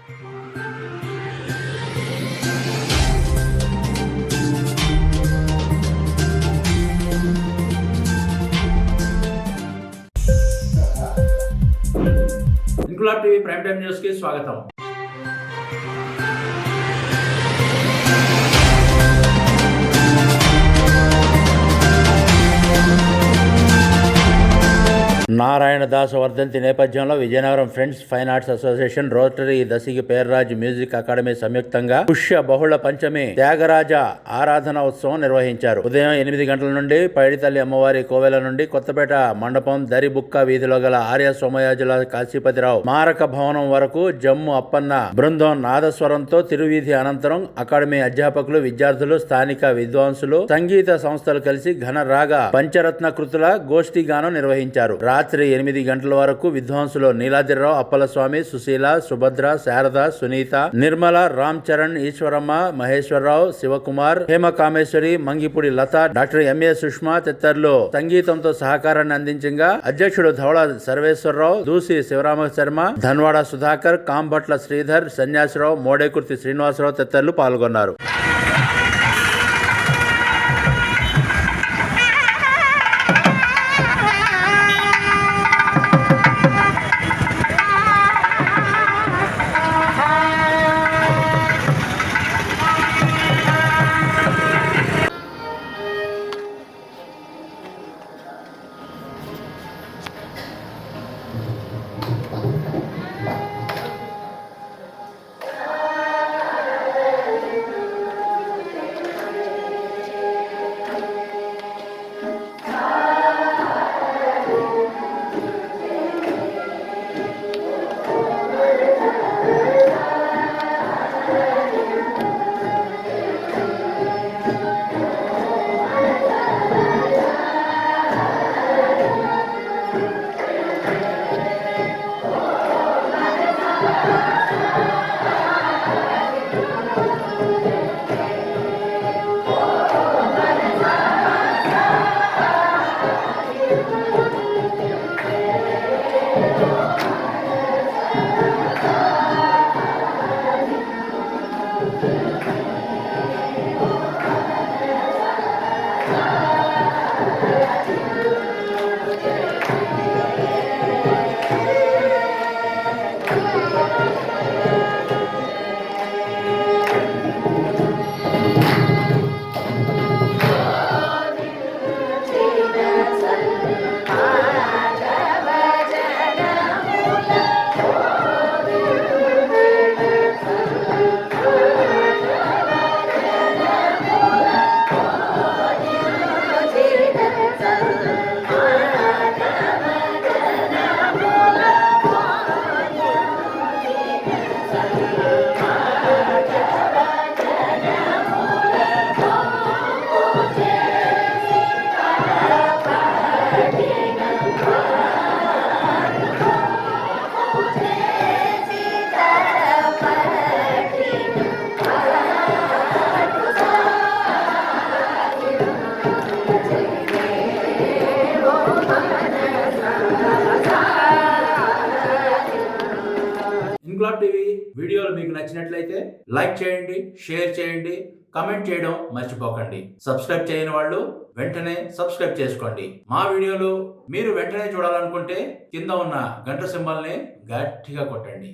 Inquilab TV prime time news కి స్వాగతం. నారాయణదాస్ వర్ధంతి నేపథ్యంలో Vizianagaram friends fine arts association, rotary, Dasigi Perraj music academy సంయుక్తంగా పుష్య బహుళ పంచమి త్యాగరాజ ఆరాధన ఉత్సవం నిర్వహించారు. ఉదయం 8 గంటల నుండి పైడితల్లి అమ్మవారి కోవెల నుండి కొత్తపేట మండపం దరిబుక్క వీధిలో గల ఆర్య సోమయాజుల కాశీపతిరావు స్మారక భవనం వరకు జమ్ము అప్పన్న బృందం నాదస్వరంతో తిరువీధి అనంతరం అకాడమీ అధ్యాపకులు, విద్యార్థులు, స్థానిక విద్వాంసులు, సంగీత సంస్థలు కలిసి ఘన రాగ పంచరత్న కృతుల గోష్ఠి గానం నిర్వహించారు. రాత్రి 8 గంటల వరకు విద్వాంసులు నీలాద్రిరావు, అప్పలస్వామి, సుశీల, సుభద్ర, శారద, సునీత, నిర్మల, రామ్ చరణ్, ఈశ్వరమ్మ, మహేశ్వరరావు, శివకుమార్, హేమకామేశ్వరి, మంగిపూడి లత, డాక్టర్ ఎంఏ సుష్మా తదితరులు సంగీతంతో సహకారాన్ని అందించగా అధ్యక్షుడు ధవళ సర్వేశ్వరరావు, దూసి శివరామ శర్మ, ధన్వాడ సుధాకర్, కాంభట్ల శ్రీధర్, సన్యాసిరావు, మోడేకుర్తి శ్రీనివాసరావు తదితరులు పాల్గొన్నారు. ఇంక్లాబ్ టీవీ వీడియోలు మీకు నచ్చినట్లయితే లైక్ చేయండి, షేర్ చేయండి, కమెంట్ చేయడం మర్చిపోకండి. సబ్స్క్రైబ్ చేయని వాళ్ళు వెంటనే సబ్స్క్రైబ్ చేసుకోండి. మా వీడియోలు మీరు వెంటనే చూడాలనుకుంటే కింద ఉన్న గంట సింబల్ని గట్టిగా కొట్టండి.